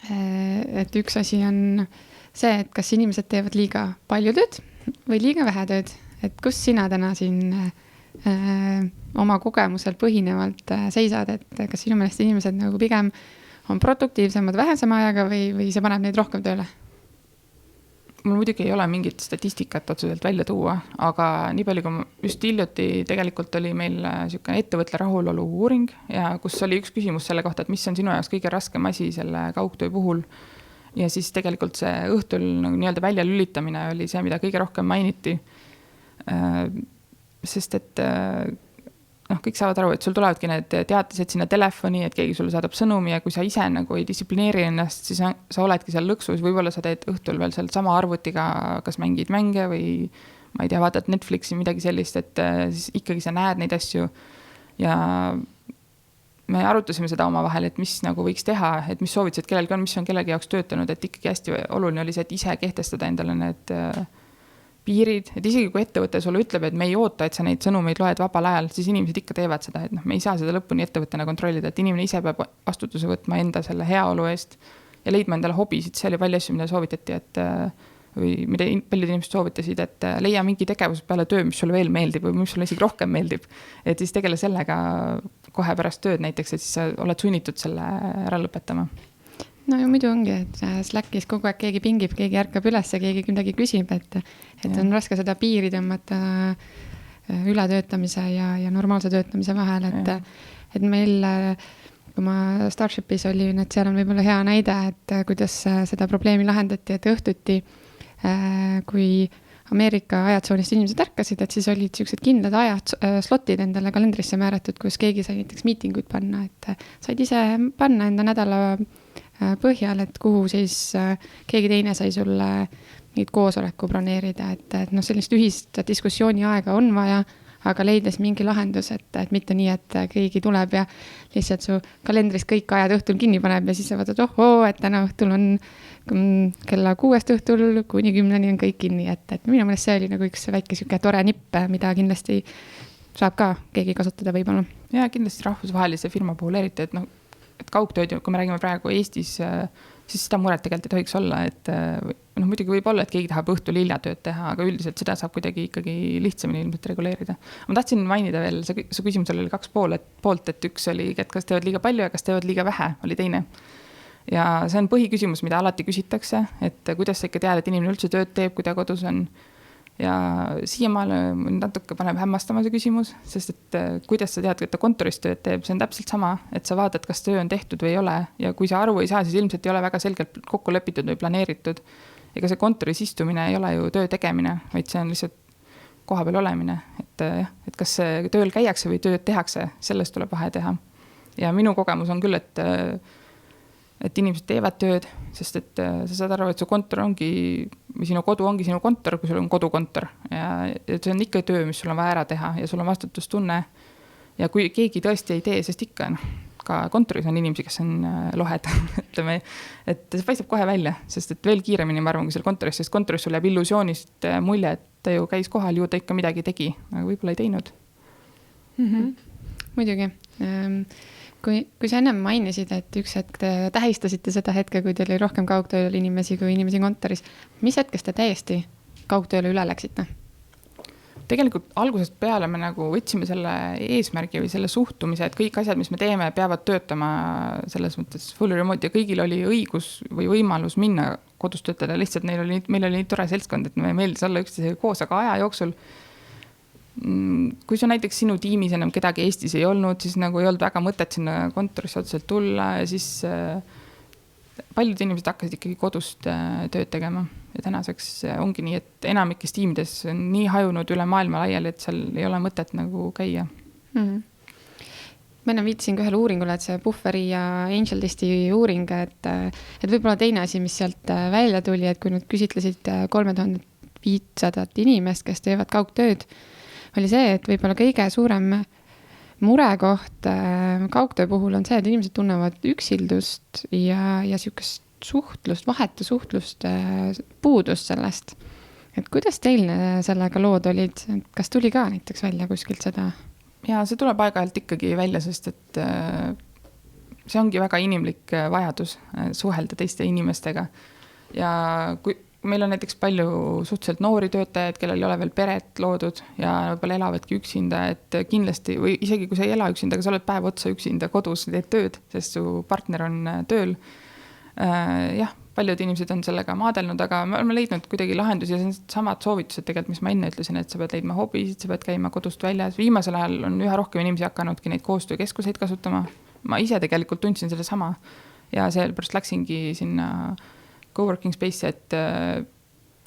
et üks asi on see, et kas inimesed teevad liiga palju tööd või liiga vähe tööd. Et kus sina täna siin oma kogemusel põhinevalt seisad, et kas sinu meelest inimesed nagu pigem on produktiivsemad vähesema ajaga või see paneb neid rohkem tööle? Mul muidugi ei ole mingit statistikat otseselt välja tuua, aga nii palju kui just hiljuti tegelikult oli meil selline ettevõtle rahulolu uuring ja kus oli üks küsimus selle kohta, et mis on sinu jaoks kõige raskem asi selle kaugtöö puhul. Ja siis tegelikult see õhtul nagu nii-öelda välja lülitamine oli see, mida kõige rohkem mainiti. Sest et kõik saavad aru, et sul tulevadki need teatised sinna telefoni, et keegi sulle saadab sõnumi ja kui sa ise nagu ei distsiplineeri ennast, siis sa oledki seal lõksus, võib-olla sa teed õhtul veel seal sama arvutiga, kas mängid mänge või ma ei tea, vaatad Netflixi midagi sellist, et siis ikkagi sa näed neid asju ja me arutasime seda omavahel, et mis nagu võiks teha, et mis soovitused kellelgi on, mis on kellegi jaoks töötanud, et ikkagi hästi oluline oli see, et ise kehtestada endale need piirid, et isegi kui ettevõte sulle ütleb, et me ei oota, et sa neid sõnumeid loed vabal ajal, siis inimesed ikka teevad seda, et me ei saa seda lõpuni ettevõttena kontrollida, et inimene ise peab vastutuse võtma enda selle heaolu eest ja leidma endale hobisid, see oli palju asju, mida soovitati, et või mida paljud inimesed soovitasid, et leia mingi tegevus peale töö, mis sulle veel meeldib või mis sulle isegi rohkem meeldib, et siis tegele sellega kohe pärast tööd näiteks, et siis sa oled sunnitud selle ära lõpetama. No ju muidu ongi, et Slackis kogu aeg keegi pingib, keegi ärkab üles ja keegi midagi küsib, et on raske seda piiri tõmmata ületöötamise ja normaalse töötamise vahel, et meil, kui ma Starshipis olin, et seal on võib-olla hea näide, et kuidas seda probleemi lahendati, et õhtuti, kui Ameerika ajatsoonist inimesed ärkasid, et siis olid sellised kindlad ajad, slotid endale kalendrisse määratud, kus keegi sai näiteks miitinguid panna, et said ise panna enda nädala põhjal, et kuhu siis keegi teine sai sulle neid koosoleku broneerida, et sellist ühist diskussiooni aega on vaja, aga leides mingi lahendus, et mitte nii, et keegi tuleb ja lihtsalt su kalendris kõik ajad õhtul kinni paneb ja siis sa vaatad, et täna õhtul on kella 6 õhtul kuni 10 on kõik kinni, et minu meelest see oli nagu üks väike siuke tore nipp, mida kindlasti saab ka keegi kasutada võib-olla. Ja kindlasti rahvusvahelise firma puhul eriti, et kaugtööd, kui me räägime praegu Eestis, siis seda muret tegelikult ei tohiks olla, et muidugi võib olla, et keegi tahab õhtul hilja tööd teha, aga üldiselt seda saab kuidagi ikkagi lihtsamini ilmselt reguleerida. Ma tahtsin mainida veel, su küsimusel oli 2 poolt, et üks oli, et kas teevad liiga palju ja kas teevad liiga vähe, oli teine. ja see on põhiküsimus, mida alati küsitakse, et kuidas sa ikka tead, et inimene üldse tööd teeb, kui ta kodus on. Ja siiamaale natuke paneb hämmastama see küsimus, sest et kuidas sa tead, et ta kontoris tööd teeb, see on täpselt sama, et sa vaatad, kas töö on tehtud või ei ole ja kui sa aru ei saa, siis ilmselt ei ole väga selgelt kokku lepitud või planeeritud. Ega see kontoris istumine ei ole ju töö tegemine, vaid see on lihtsalt koha peal olemine, et kas tööl käiakse või tööd tehakse, sellest tuleb vahe teha. Ja minu kogemus on küll, et inimesed teevad tööd, sest et sa saad aru, et su kontor ongi, või sinu kodu ongi sinu kontor, kui sul on kodukontor. Ja see on ikka töö, mis sul on vaja ära teha ja sul on vastutustunne. Ja kui keegi tõesti ei tee, sest ikka ka kontoris on inimesi, kes on lohed, ütleme, et see paistab kohe välja, sest et veel kiiremini, ma arvan, kui seal kontoris, sest kontoris sul jääb illusioonist mulje, et ta ju käis kohal, ju ta ikka midagi tegi, aga võib-olla ei teinud. Muidugi. Kui sa ennem mainisid, et üks hetk te tähistasite seda hetke, kui teil oli rohkem kaugtööl inimesi kui inimesi kontoris, mis hetkest te täiesti kaugtööle üle läksite? Tegelikult algusest peale me nagu võtsime selle eesmärgi või selle suhtumise, et kõik asjad, mis me teeme, peavad töötama selles mõttes full remote ja kõigil oli õigus või võimalus minna kodus töötada. Lihtsalt meil oli nii tore seltskond, et me meeldis olla üksteisega koos, aga aja jooksul kui sul näiteks sinu tiimis enam kedagi Eestis ei olnud, siis nagu ei olnud väga mõtet sinna kontorisse otseselt tulla ja siis paljud inimesed hakkasid ikkagi kodust tööd tegema ja tänaseks ongi nii, et enamikes tiimides on nii hajunud üle maailma laiali, et seal ei ole mõtet nagu käia. Ma enne viitasin ka ühele uuringule, et see Bufferi ja Angel Listi uuring, et võib-olla teine asi, mis sealt välja tuli, et kui nüüd küsitlesid 3500 inimest, kes teevad kaugtööd, oli see, et võib-olla kõige suurem murekoht kaugtöö puhul on see, et inimesed tunnevad üksildust ja sihukest suhtlust, vahetu suhtlust puudust sellest. Et kuidas teil sellega lood olid? Kas tuli ka näiteks välja kuskilt seda? Ja see tuleb aeg-ajalt ikkagi välja, sest et see ongi väga inimlik vajadus suhelda teiste inimestega. Ja kui meil on näiteks palju suhteliselt noori töötajaid, kellel ei ole veel peret loodud ja võib-olla elavadki üksinda, et kindlasti, või isegi kui sa ei ela üksinda, aga sa oled päev otsa üksinda kodus, teed tööd, sest su partner on tööl. Jah, paljud inimesed on sellega maadelnud, aga me oleme leidnud kuidagi lahendusi ja see on samad soovitused tegelikult, mis ma enne ütlesin, et sa pead leidma hobisid, sa pead käima kodust väljas. Viimasel ajal on üha rohkem inimesi hakanudki neid koostöökeskuseid kasutama. Ma ise tegelikult tundsin selle sama ja sellepärast läksingi sinna coworking space, et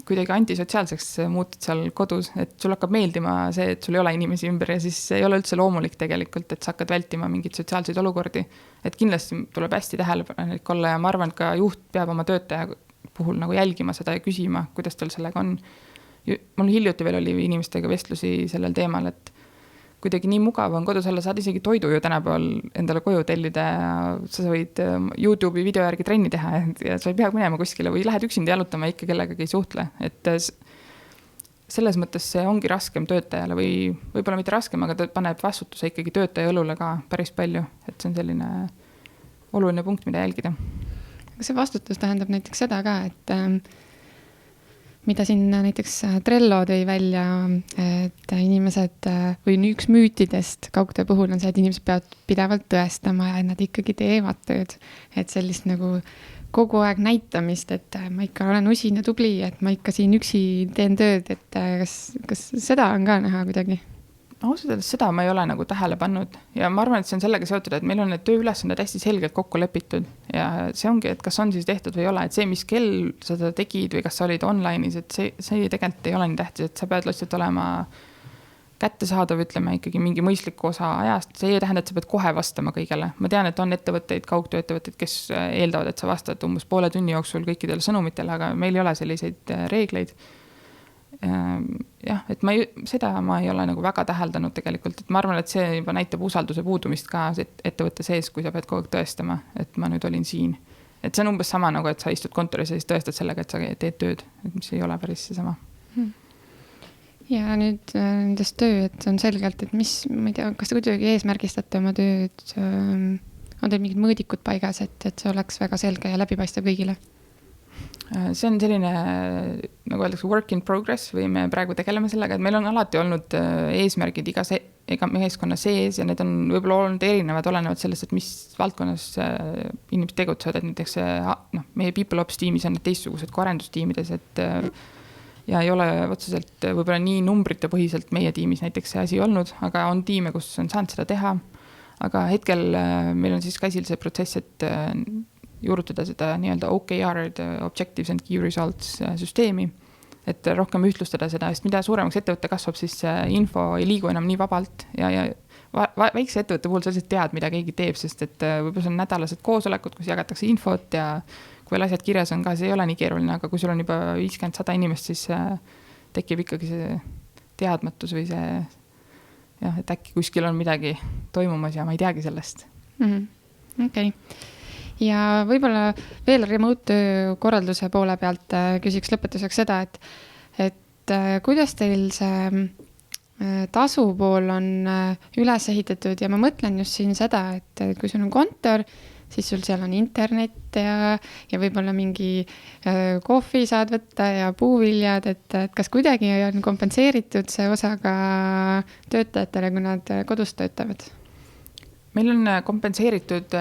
kuidagi antisotsiaalseks muutud seal kodus, et sul hakkab meeldima see, et sul ei ole inimesi ümber ja siis ei ole üldse loomulik tegelikult, et sa hakkad vältima mingeid sotsiaalseid olukordi. Et kindlasti tuleb hästi tähelepanelik olla ja ma arvan, et ka juht peab oma töötaja puhul nagu jälgima seda ja küsima, kuidas tal sellega on. Mul hiljuti veel oli inimestega vestlusi sellel teemal, et kuidagi nii mugav on kodus olla, saad isegi toidu ju tänapäeval endale koju tellida ja sa võid YouTube'i video järgi trenni teha ja sa ei pea minema kuskile või lähed üksinda jalutama ikka kellegagi ei suhtle. Et selles mõttes see ongi raskem töötajale või võib-olla mitte raskem, aga ta paneb vastutuse ikkagi töötaja õlule ka päris palju. Et see on selline oluline punkt, mida jälgida. Kas see vastutus tähendab näiteks seda ka, et mida siin näiteks Trello tõi välja, et inimesed või üks müütidest kaugtöö puhul on see, et inimesed peavad pidevalt tõestama ja nad ikkagi teevad tööd. Et sellist nagu kogu aeg näitamist, et ma ikka olen usin ja tubli, et ma ikka siin üksi teen tööd, et kas seda on ka näha kuidagi? Ausalt öeldes seda ma ei ole nagu tähele pannud ja ma arvan, et see on sellega seotud, et meil on need tööülesanded hästi selgelt kokku lepitud ja see ongi, et kas on siis tehtud või ei ole, et see, mis kell sa seda tegid või kas sa olid online'is, et see tegelikult ei ole nii tähtis, et sa pead lihtsalt olema kättesaadav, ütleme ikkagi mingi mõistliku osa ajast, see ei tähenda, et sa pead kohe vastama kõigele. Ma tean, et on ettevõtteid, kaugtööettevõtteid, kes eeldavad, et sa vastad umbes poole tunni jooksul kõikidele sõnumitele, aga meil ei ole selliseid reegleid. Jah, et seda ma ei ole nagu väga täheldanud tegelikult, et ma arvan, et see juba näitab usalduse puudumist ka ettevõtte sees, kui sa pead kogu aeg tõestama, et ma nüüd olin siin. Et see on umbes sama nagu, et sa istud kontoris ja siis tõestad sellega, et sa teed tööd, et mis ei ole päris see sama. Ja nüüd nendest tööd on selgelt, et mis, ma ei tea, kas te kuidagi eesmärgistate oma tööd, on teil mingid mõõdikud paigas, et see oleks väga selge ja läbipaistev kõigile? See on selline, nagu öeldakse, work in progress või me praegu tegeleme sellega, et meil on alati olnud eesmärgid iga meeskonna sees ja need on võib-olla olnud erinevad, olenevad sellest, et mis valdkonnas inimesed tegutsevad, et näiteks meie People Ops tiimis on need teistsugused kui arendustiimides, et ja ei ole otseselt võib-olla nii numbrite põhiselt meie tiimis näiteks see asi olnud, aga on tiime, kus on saanud seda teha, aga hetkel meil on siis käsil see protsess, et juurutada seda nii-öelda OKR, Objectives and Key Results süsteemi, et rohkem ühtlustada seda, sest mida suuremaks ettevõtte kasvab, siis info ei liigu enam nii vabalt ja väikse ettevõtte puhul sa lihtsalt tead, mida keegi teeb, sest et võib-olla see on nädalased koosolekud, kus jagatakse infot ja kui veel asjad kirjas on ka, see ei ole nii keeruline, aga kui sul on juba 50-100 inimest, siis tekib ikkagi see teadmatus või see, jah, et äkki kuskil on midagi toimumas ja ma ei teagi sellest. Okei. Ja võib-olla veel remote töö korralduse poole pealt küsiks lõpetuseks seda, et kuidas teil see tasu pool on üles ehitatud ja ma mõtlen just siin seda, et kui sul on kontor, siis sul seal on internet ja võib-olla mingi kohvi saad võtta ja puuviljad, et kas kuidagi on kompenseeritud see osa ka töötajatele, kui nad kodus töötavad? Meil on kompenseeritud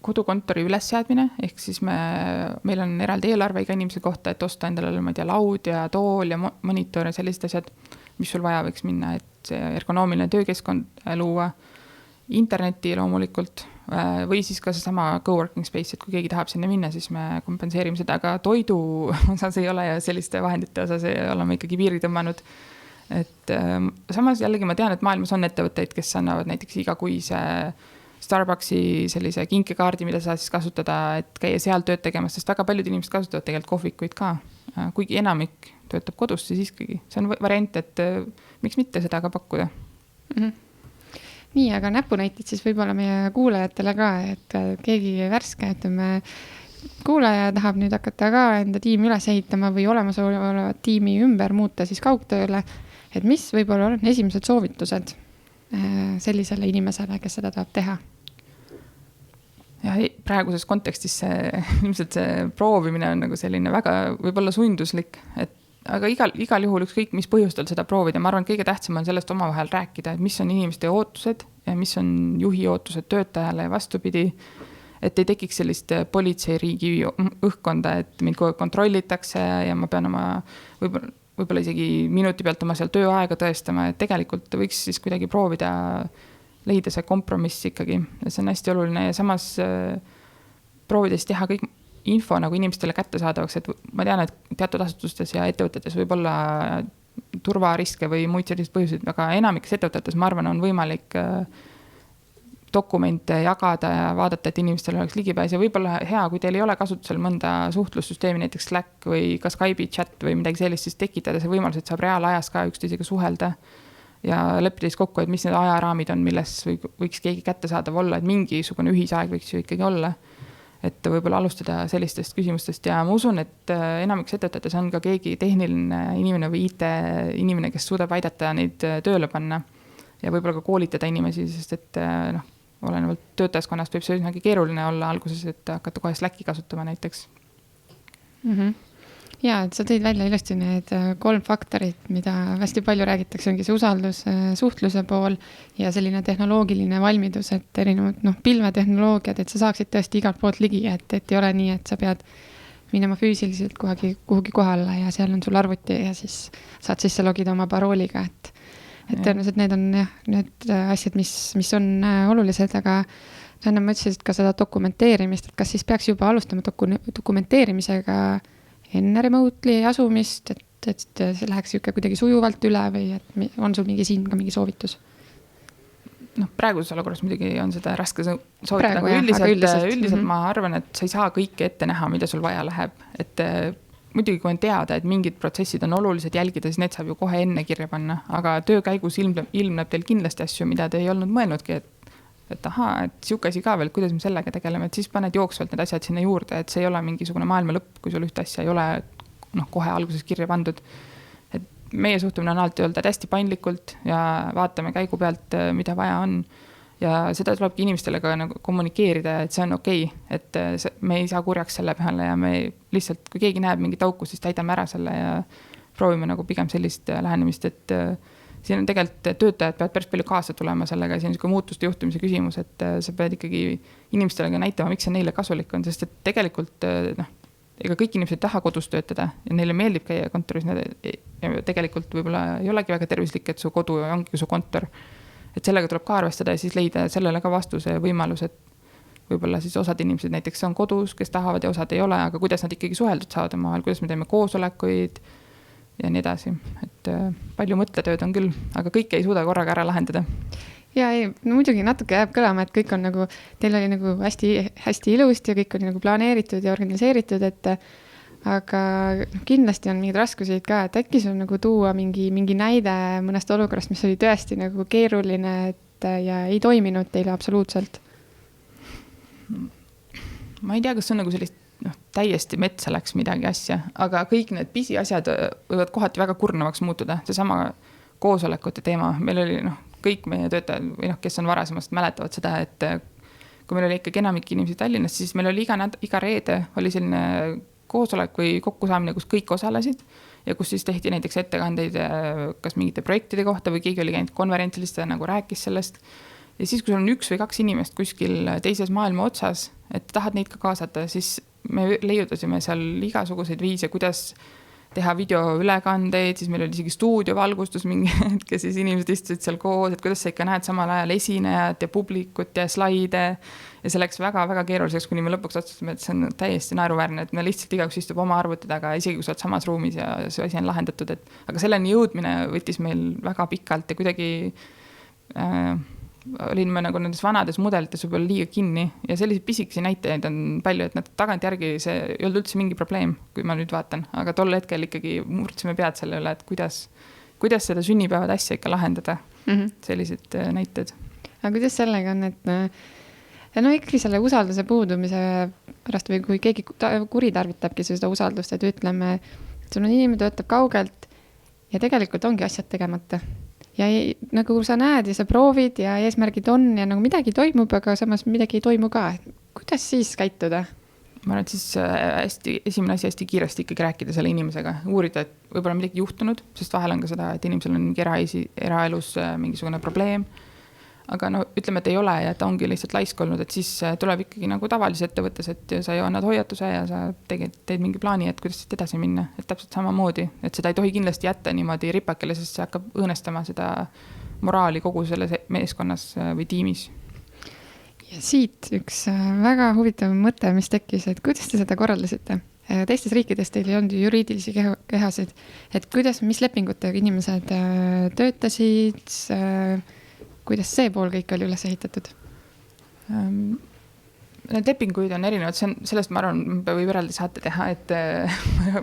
kodukontori ülesseadmine, ehk siis meil on eraldi eelarve iga inimese kohta, et osta endale, ma ei tea, laud ja tool ja monitor ja sellised asjad, mis sul vaja võiks minna, et see ergonoomiline töökeskkond luua, interneti loomulikult, või siis ka see sama coworking space, et kui keegi tahab sinna minna, siis me kompenseerime seda, aga toidu osas ei ole ja selliste vahendite osas oleme ikkagi piiri tõmmanud. Et samas jällegi ma tean, et maailmas on ettevõtteid, kes annavad näiteks igakuise Starbucksi sellise kinkekaardi, mida sa siis kasutada, et käia seal tööd tegemas, sest väga paljud inimesed kasutavad tegelikult kohvikuid ka. Kuigi enamik töötab kodus, siis ikkagi. See on variant, et miks mitte seda ka pakkuda. Nii, aga näpunäitid siis võib-olla meie kuulajatele ka, et keegi värske, kuulaja tahab nüüd hakata ka enda tiimi üles ehitama või olemasolevat tiimi ümber muuta siis kaugtööle, et mis võib-olla on esimesed soovitused sellisele inimesele, kes seda tahab teha? Ja praeguses kontekstis ilmselt see proovimine on nagu selline väga võib-olla sunduslik, aga igal juhul ükskõik mis põhjustel seda proovida, ma arvan, et kõige tähtsam on sellest omavahel rääkida, et mis on inimeste ootused ja mis on juhi ootused töötajale ja vastupidi, et ei tekiks sellist politseiriigi õhkkonda, et mind kogu kontrollitakse ja ma pean oma võib-olla isegi minuti pealt oma seal tööaega tõestama, et tegelikult võiks siis kuidagi proovida leida see kompromiss ikkagi. Ja see on hästi oluline ja samas proovida siis teha kõik info nagu inimestele kätte saadavaks, et ma tean, et teatud asutustes ja ettevõtetes võib olla turvariske või muid sellised põhjuseid, aga enamikes ettevõtetes, ma arvan, on võimalik dokumente jagada ja vaadata, et inimestel oleks ligipääs ja võib-olla hea, kui teil ei ole kasutusel mõnda suhtlussüsteemi, näiteks Slack või ka Skype'i chat või midagi sellist, siis tekitada see võimalus, et saab reaalajas ka üksteisega suhelda ja leppida siis kokku, et mis need ajaraamid on, milles võiks keegi kättesaadav olla, et mingisugune ühisaeg võiks ju ikkagi olla, et võib-olla alustada sellistest küsimustest ja ma usun, et enamiks ettevõtetes on ka keegi tehniline inimene või IT inimene, kes suudab aidata neid tööle panna ja võib-olla ka koolitada inimesi, sest et olenevalt töötajaskonnast võib see üsnagi keeruline olla alguses, et hakata kohe Slacki kasutama näiteks. Ja, et sa tõid välja ilusti need 3 faktorit, mida hästi palju räägitakse, ongi see usaldus, suhtluse pool ja selline tehnoloogiline valmidus, et erinevad pilvetehnoloogiad, et sa saaksid tõesti igalt poolt ligi, et ei ole nii, et sa pead minema füüsiliselt kuhugi kohale ja seal on sul arvuti ja siis saad sisse logida oma parooliga, et tõenäoliselt need on need asjad, mis on olulised, aga enne ma ütlesin, et ka seda dokumenteerimist, et kas siis peaks juba alustama dokumenteerimisega enne remotely asumist, et see läheks kuidagi sujuvalt üle või et on sul siin ka mingi soovitus? Praeguses olukorras muidugi on seda raske soovitada, aga üldiselt ma arvan, et sa ei saa kõike ette näha, mida sul vaja läheb, et muidugi kui on teada, et mingid protsessid on olulised jälgida, siis need saab ju kohe enne kirja panna, aga töö käigus ilmneb teil kindlasti asju, mida te ei olnud mõelnudki, et siuke asi ka veel, kuidas me sellega tegeleme, et siis paned jooksvalt need asjad sinna juurde, et see ei ole mingisugune maailma lõpp, kui sul ühte asja ei ole kohe alguses kirja pandud. Et meie suhtumine on alati öelda hästi paindlikult ja vaatame käigu pealt, mida vaja on. ja seda tulebki inimestele ka nagu kommunikeerida, et see on okei, et me ei saa kurjaks selle peale ja me lihtsalt, kui keegi näeb mingit auku, siis täidame ära selle ja proovime nagu pigem sellist lähenemist, et siin on tegelikult töötajad peavad päris palju kaasa tulema sellega, siin on niisugune muutuste juhtimise küsimus, et sa pead ikkagi inimestele ka näitama, miks see neile kasulik on, sest et tegelikult ega kõik inimesed ei taha kodus töötada ja neile meeldib käia kontoris, ja tegelikult võib-olla ei olegi väga tervislik, et su kodu ongi su kontor. Et sellega tuleb ka arvestada ja siis leida sellele ka vastuse võimalus, et võib-olla siis osad inimesed näiteks on kodus, kes tahavad ja osad ei ole, aga kuidas nad ikkagi suheldud saavad omavahel, kuidas me teeme koosolekuid ja nii edasi. Et palju mõttetööd on küll, aga kõike ei suuda korraga ära lahendada. Ja ei, no muidugi natuke jääb kõlama, et kõik on nagu, teil oli nagu hästi ilusti ja kõik oli nagu planeeritud ja organiseeritud, et aga kindlasti on mingid raskusid ka, et äkki sul nagu tuua mingi näide mõnest olukorrast, mis oli tõesti nagu keeruline ja ei toiminud teile absoluutselt? Ma ei tea, kas on nagu sellist täiesti metsa läks midagi asja, aga kõik need pisiasjad võivad kohati väga kurnavaks muutuda. See sama koosolekute teema, meil oli kõik meie töötajad või kes on varasemast mäletavad seda, et kui meil oli ikkagi enamik inimesi Tallinnas, siis meil oli iga reede oli selline koosolek või kokkusaamine, kus kõik osalesid ja kus siis tehti näiteks ettekandeid kas mingite projektide kohta või keegi oli käinud konverentsilist ja nagu rääkis sellest. Ja siis, kui sul on 1 või 2 inimest kuskil teises maailma otsas, et tahad neid ka kaasata, siis me leiutasime seal igasuguseid viise, kuidas teha videoülekandeid, siis meil oli isegi stuudiovalgustus mingi hetk ja siis inimesed istusid seal koos, et kuidas sa ikka näed samal ajal esinejad ja publikut ja slaide ja see läks väga-väga keeruliseks, kuni me lõpuks otsustasime, et see on täiesti naeruväärne, et me lihtsalt igaüks istub oma arvuti taga, isegi kui sa oled samas ruumis ja see asi on lahendatud, aga selleni jõudmine võttis meil väga pikalt ja kuidagi olime nagu nendes vanades mudelites võib-olla liiga kinni ja selliseid pisikesi näitajaid on palju, et nad tagantjärgi see ei olnud üldse mingi probleem, kui ma nüüd vaatan, aga tol hetkel ikkagi murdsime pead selle üle, et kuidas seda sünnipäevad asja ikka lahendada, sellised näited. Aga kuidas sellega on, et ikkagi selle usalduse puudumise pärast või kui keegi kuritarvitabki seda usaldust, et ütleme, et sul on inimene töötab kaugelt ja tegelikult ongi asjad tegemata. Ja nagu sa näed ja sa proovid ja eesmärgid on ja nagu midagi toimub, aga samas midagi ei toimu ka. Kuidas siis käituda? Ma arvan, et siis esimene asi hästi kiiresti ikkagi rääkida selle inimesega, uurida, et võib-olla midagi juhtunud, sest vahel on ka seda, et inimesel on eraelus mingisugune probleem. Aga ütleme, et ei ole ja ta ongi lihtsalt laisk olnud, et siis tuleb ikkagi nagu tavalises ettevõttes, et sa ju annad hoiatuse ja sa teed mingi plaani, et kuidas edasi minna, et täpselt samamoodi, et seda ei tohi kindlasti jätta niimoodi ripakele, sest see hakkab õõnestama seda moraali kogu selles meeskonnas või tiimis. Ja siit üks väga huvitav mõte, mis tekkis, et kuidas te seda korraldasite? Teistes riikides teil ei olnud juriidilisi kehasid, et mis lepingutega inimesed töötasid, kuidas see pool kõik oli üles ehitatud? Need lepinguid on erinevad, sellest ma arvan, võib eraldi saate teha, et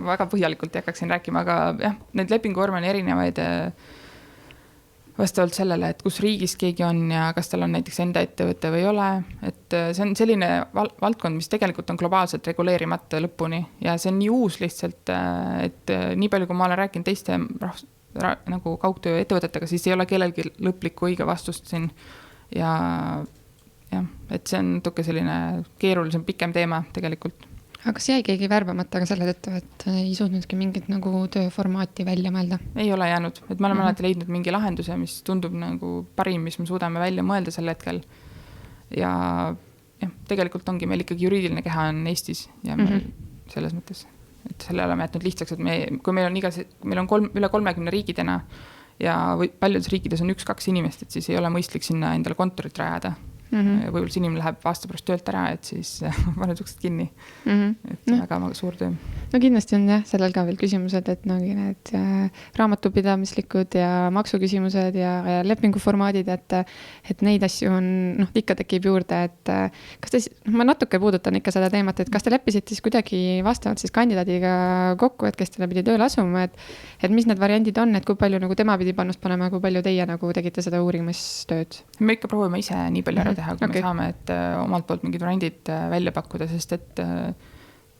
väga põhjalikult ei hakkaks siin rääkima, aga jah, need lepinguvorme on erinevaid vastavalt sellele, et kus riigis keegi on ja kas tal on näiteks enda ettevõte või ei ole, et see on selline valdkond, mis tegelikult on globaalselt reguleerimata lõpuni ja see on nii uus lihtsalt, et nii palju, kui ma olen rääkinud teiste nagu kaugtöö ettevõtetega, siis ei ole kellelgi lõplikku õige vastust siin ja et see on natuke selline keerulisem, pikem teema tegelikult. Aga kas jäi keegi värbamata ka selle tõttu, et ei suutnudki mingit nagu tööformaati välja mõelda? Ei ole jäänud, et me oleme alati leidnud mingi lahenduse, mis tundub nagu parim, mis me suudame välja mõelda sel hetkel ja tegelikult ongi meil ikkagi juriidiline keha on Eestis ja meil selles mõttes et selle oleme jätnud lihtsaks, et kui meil on üle 30 riigidena ja paljudes riikides on 1-2 inimest, et siis ei ole mõistlik sinna endale kontorit rajada. Võib-olla see inimene läheb aasta pärast töölt ära, et siis paned uksed kinni. Et väga suur töö. No kindlasti on jah, sellel ka veel küsimused, et need raamatupidamislikud ja maksuküsimused ja lepinguformaadid, et neid asju on, ikka tekib juurde, et kas te, ma natuke puudutan ikka seda teemat, et kas te leppisite siis kuidagi vastavalt siis kandidaadiga kokku, et kes teile pidi tööle asuma, et mis need variandid on, et kui palju nagu tema pidi panust panema, kui palju teie nagu tegite seda uurimistööd? Me ikka proovime ise nii palju ära teha, kui me saame, et omalt poolt mingid variandid välja pakkuda, sest et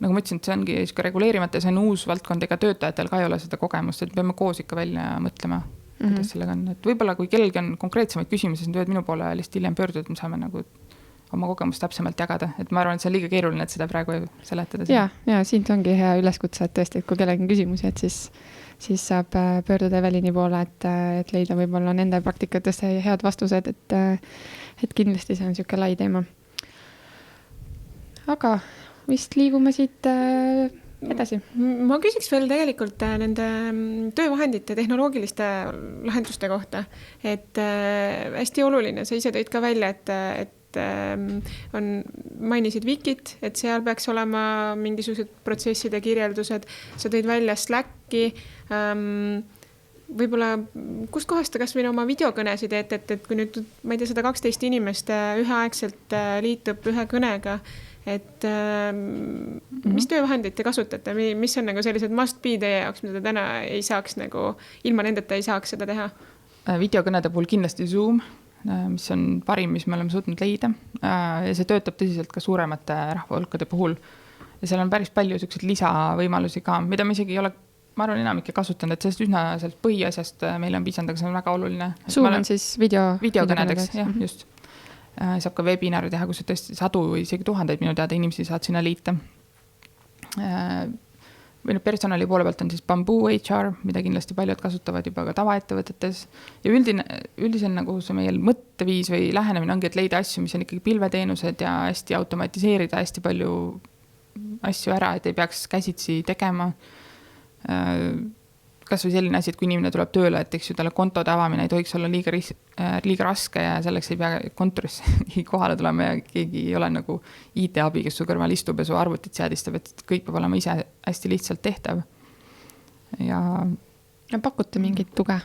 nagu ma ütlesin, et see ongi reguleerimata, see on uus valdkond, ega töötajatel ka ei ole seda kogemust, et peame koos ikka välja mõtlema. kuidas sellega on, et võib-olla kui kellelgi on konkreetsemaid küsimusi, siis võivad minu poole lihtsalt hiljem pöörduda, et me saame nagu oma kogemust täpsemalt jagada, et ma arvan, et see on liiga keeruline, et seda praegu seletada. Ja siit ongi hea üleskutse, et tõesti, et kui kellelgi on küsimusi, et siis saab pöörduda Evelini poole, et leida võib-olla nende praktikatesse head vastused, et kindlasti see on niisugune lai teema. Aga vist liigume siit edasi. Ma küsiks veel tegelikult nende töövahendite tehnoloogiliste lahenduste kohta, et hästi oluline, sa ise tõid ka välja, et mainisid Wikit, et seal peaks olema mingisugused protsesside kirjeldused, sa tõid välja Slacki, võib-olla kust kohast ta kas või oma videokõnesid teete, et kui nüüd, ma ei tea, 112 inimest üheaegselt liitub ühe kõnega, et mis töövahendeid te kasutate, mis on nagu sellised must be teie jaoks, mida te täna ei saaks nagu, ilma nendeta ei saaks seda teha? Videokõnede puhul kindlasti Zoom, mis on parim, mis me oleme suutnud leida ja see töötab tõsiselt ka suuremate rahvahulkade puhul ja seal on päris palju selliseid lisavõimalusi ka, mida me isegi ei ole, ma arvan, enamike kasutanud, et sellest üsna sellest põhiasjast meile on piisanud, aga see on väga oluline. Zoom on siis videokõnedeks, jah, just. Saab ka webinari teha, kus tõesti 100 või isegi 1000 minu teada inimesi saad sinna liita. Või personali poole pealt on siis Bamboo HR, mida kindlasti paljud kasutavad juba ka tavaettevõtetes. Ja üldisen nagu see meie mõtteviis või lähenemine ongi, et leida asju, mis on ikkagi pilveteenused ja hästi automatiseerida hästi palju asju ära, et ei peaks käsitsi tegema. Kas või selline asi, et kui inimene tuleb tööle, et eks ju talle kontode avamine ei tohiks olla liiga raske ja selleks ei pea kontorisse kohale tulema ja keegi ei ole nagu IT-abi, kes su kõrval istub ja su arvutit seadistab, et kõik peab olema ise hästi lihtsalt tehtav. Ja pakute mingit tuge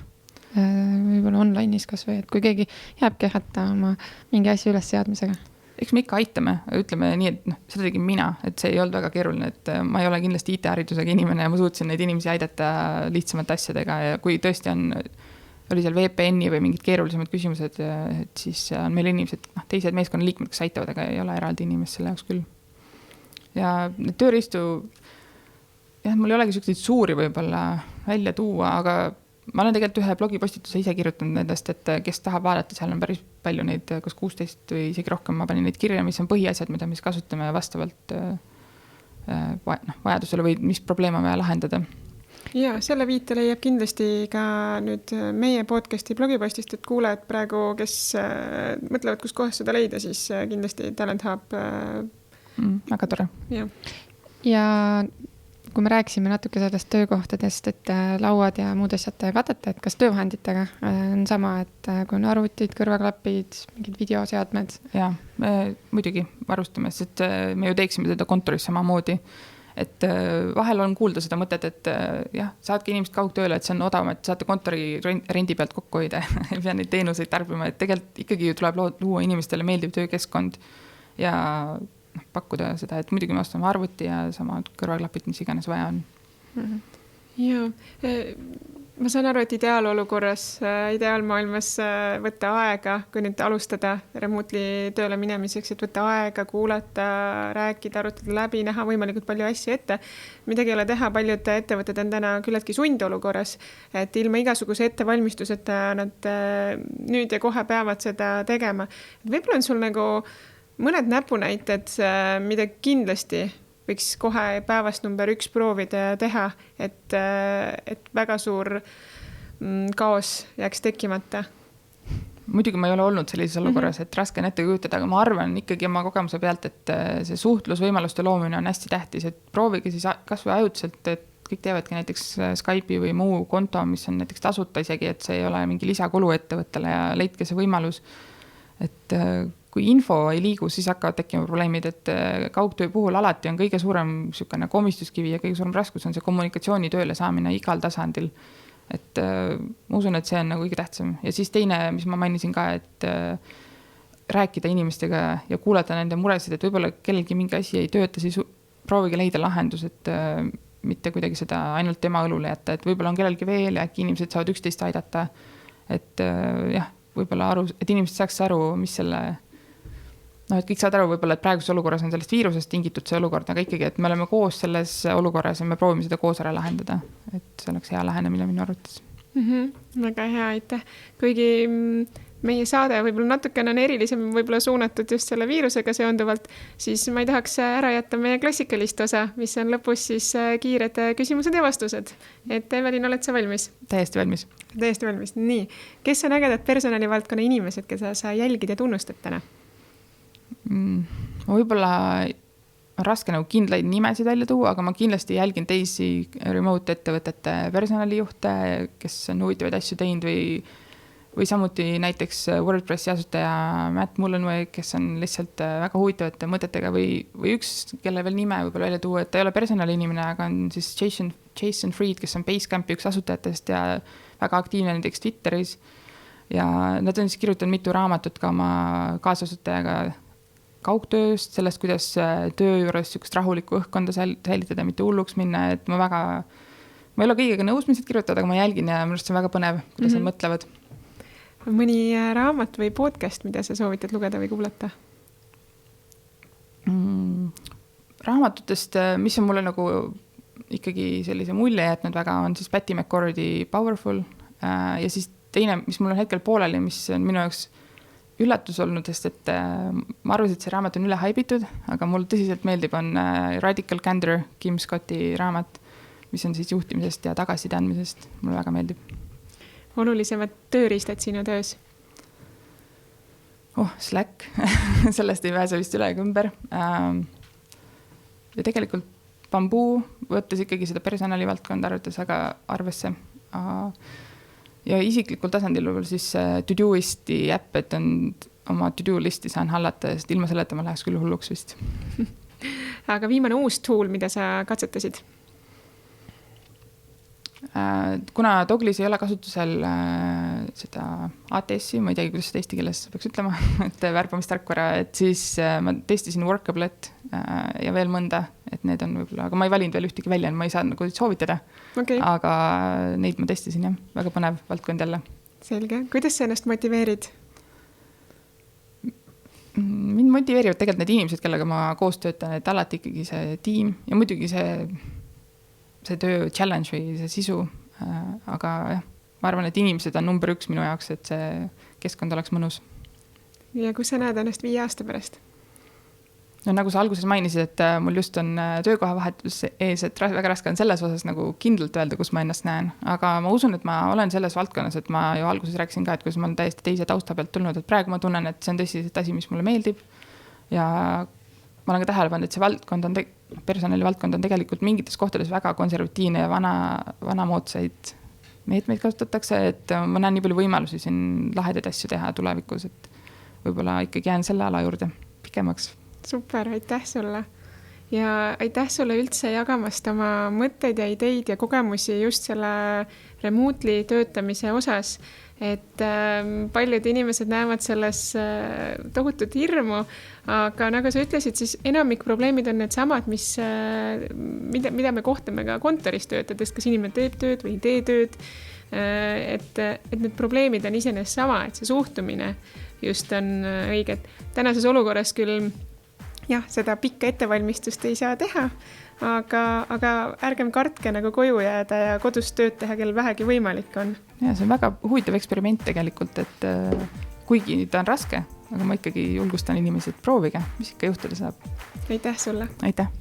võib-olla online'is kas või, et kui keegi jääbki hätta oma mingi asja üles seadmisega? Eks me ikka aitame, ütleme nii, et seda tegin mina, et see ei olnud väga keeruline, et ma ei ole kindlasti IT-haridusega inimene ja ma suutsin neid inimesi aidata lihtsamate asjadega ja kui tõesti oli seal VPN-i või mingid keerulisemad küsimused, et siis on meil inimesed, teised meeskonnaliikmed, kes aitavad, aga ei ole eraldi inimest selle jaoks küll. Ja need tööriistu, jah, mul ei olegi selliseid suuri võib-olla välja tuua, aga ma olen tegelikult ühe blogipostituse ise kirjutanud nendest, et kes tahab vaadata, seal on päris palju neid, kas 16 või isegi rohkem, ma panin neid kirja, mis on põhiasjad, mida me kasutame vastavalt vajadusele või mis probleem on vaja lahendada. Ja selle viite leiab kindlasti ka nüüd meie podcasti blogipostist, et kuulajad praegu, kes mõtlevad, kus kohast seda leida, siis kindlasti Talent Hub. Väga tore. Ja kui me rääkisime natuke sellest töökohtadest, et lauad ja muud asjad te katate, et kas töövahenditega on sama, et kui on arvutid, kõrvaklapid, mingid videoseadmed? Ja, muidugi varustame, sest me ju teeksime seda kontoris samamoodi. Et vahel on kuulda seda mõtet, et jah, saadki inimesed kaugtööle, et see on odavam, et saate kontori rendi pealt kokku hoida, ei pea neid teenuseid tarbima, et tegelikult ikkagi tuleb luua inimestele meeldiv töökeskkond ja pakkuda seda, et muidugi me ostame arvuti ja sama kõrvaklapid, mis vaja on. Ja, ma saan aru, et ideaalmaailmas võtta aega, kui nüüd alustada remotely tööle minemiseks, et võtta aega, kuulata, rääkida, arutada läbi, näha võimalikult palju asju ette. Midagi ei ole teha, paljud ettevõtted on täna küllaltki sundolukorras, et ilma igasuguse ettevalmistuseta nad nüüd ja kohe peavad seda tegema. Võib-olla on sul nagu mõned näpunäited, mida kindlasti võiks kohe päevast number 1 proovida ja teha, et väga suur kaos jääks tekkimata. Muidugi ma ei ole olnud sellises olukorras, et raske on ette kujutada, aga ma arvan ikkagi oma kogemuse pealt, et see suhtlusvõimaluste loomine on hästi tähtis, et proovige siis kas või ajutiselt, et kõik teevadki näiteks Skype'i või muu konto, mis on näiteks tasuta isegi, et see ei ole mingi lisakulu ettevõttele ja leidke see võimalus, et kui info ei liigu, siis hakkavad tekkima probleemid, et kaugtöö puhul alati on kõige suurem komistuskivi ja kõige suurem raskus on see kommunikatsiooni tööle saamine igal tasandil. Et ma usun, et see on nagu kõige tähtsam. Ja siis teine, mis ma mainisin ka, et rääkida inimestega ja kuulata nende muresid, et võib-olla kellelgi mingi asi ei tööta, siis proovige leida lahendus, et mitte kuidagi seda ainult tema õlule jätta, et võib-olla on kellelgi veel ja äkki inimesed saavad üksteist aidata. Et jah, võib-olla et inimesed saaks aru, mis selle et kõik saad aru võib-olla, et praeguses olukorras on sellest viirusest tingitud see olukord, aga ikkagi, et me oleme koos selles olukorras ja me proovime seda koos ära lahendada. Et see oleks hea lähenemine minu arvates. Väga hea, aitäh. Kuigi meie saade võib-olla natukene on erilisem, võib-olla suunatud just selle viirusega seonduvalt, siis ma ei tahaks ära jätta meie klassikalist osa, mis on lõpus siis kiired küsimused ja vastused. Et Evelin, oled sa valmis? Täiesti valmis. Täiesti valmis. Nii, kes on ägedad personalivaldkonna inimesed, keda sa jälgid ja tunnustad täna? Võib-olla on raske nagu kindlaid nimesid välja tuua, aga ma kindlasti jälgin teisi remote ettevõtete personalijuhte, kes on huvitavaid asju teinud või samuti näiteks WordPressi asutaja Matt Mullenweg, kes on lihtsalt väga huvitavate mõtetega või üks, kelle veel nime võib-olla välja tuua, et ta ei ole personali inimene, aga on siis Jason Fried, kes on Basecampi üks asutajatest ja väga aktiivne näiteks Twitteris. Ja nad on siis kirjutanud mitu raamatut ka oma kaasasutajaga kaugtööst, sellest, kuidas töö juures sükest rahulikku õhkkonda säilitada, mitte hulluks minna, et ma ei ole kõigega nõus, mis nad kirjutavad, aga ma jälgin ja minu arust see on väga põnev, kuidas nad mõtlevad. Mõni raamat või podcast, mida sa soovitad lugeda või kuulata? Raamatutest, mis on mulle nagu ikkagi sellise mulje jätnud väga, on siis Patty McCordy Powerful ja siis teine, mis mul on hetkel pooleli, mis on minu jaoks üllatus olnud, sest et ma arvasin, et see raamat on üle haibitud, aga mul tõsiselt meeldib on Radical Candor, Kim Scotti raamat, mis on siis juhtimisest ja tagasiside andmisest. Mulle väga meeldib. Olulisemad tööriistad sinu töös? Slack. Sellest ei pääse vist üle ega ümber. Ja tegelikult Bamboo võttes ikkagi seda personalivaldkonda arvesse. Ja isiklikul tasandil võib-olla siis Todoisti äpp, et on oma to-do listi saan hallata, sest ilma selleta ma läheks küll hulluks vist. Aga viimane uus tool, mida sa katsetasid? Kuna Doglis ei ole kasutusel seda ATS-i, ma ei teagi, kuidas seda eesti keeles peaks ütlema, et värbamistarkvara, et siis ma testisin Workablet ja veel mõnda, et need on võib-olla, aga ma ei valinud veel ühtegi välja, ma ei saa nagu soovitada, aga neid ma testisin, jah, väga põnev valdkond jälle. Selge, kuidas sa ennast motiveerid? Mind motiveerivad tegelikult need inimesed, kellega ma koos töötan, et alati ikkagi see tiim ja muidugi see töö challenge või see sisu, aga jah, ma arvan, et inimesed on number 1 minu jaoks, et see keskkond oleks mõnus. Ja kus sa näed ennast 5 aasta pärast? No nagu sa alguses mainisid, et mul just on töökoha vahetus ees, et väga raske on selles osas nagu kindlalt öelda, kus ma ennast näen, aga ma usun, et ma olen selles valdkonnas, et ma ju alguses rääkisin ka, et kuidas ma olen täiesti teise tausta pealt tulnud, et praegu ma tunnen, et see on tõsiselt asi, mis mulle meeldib ja ma olen ka tähele pannud, et see valdkond on personalivaldkond on tegelikult mingites kohtades väga konservatiivne ja vanamoodsaid meetmeid kasutatakse, et ma näen nii palju võimalusi siin lahedaid asju teha tulevikus, et võib-olla ikkagi jään selle ala juurde pikemaks. Super, aitäh sulle. Ja aitäh sulle üldse jagamast oma mõtteid ja ideid ja kogemusi just selle remotely töötamise osas, et paljud inimesed näevad selles tohutut hirmu, aga nagu sa ütlesid, siis enamik probleemid on need samad, mida me kohtame ka kontoris töötades, kas inimene teeb tööd või ei tee tööd, et need probleemid on iseenesest sama, et see suhtumine just on õige. Tänases olukorras küll jah, seda pikka ettevalmistust ei saa teha, aga ärgem kartke nagu koju jääda ja kodus tööd teha, kel vähegi võimalik on. Ja see on väga huvitav eksperiment tegelikult, et kuigi ta on raske, aga ma ikkagi julgustan inimesi, et proovige, mis ikka juhtuda saab. Aitäh sulle! Aitäh!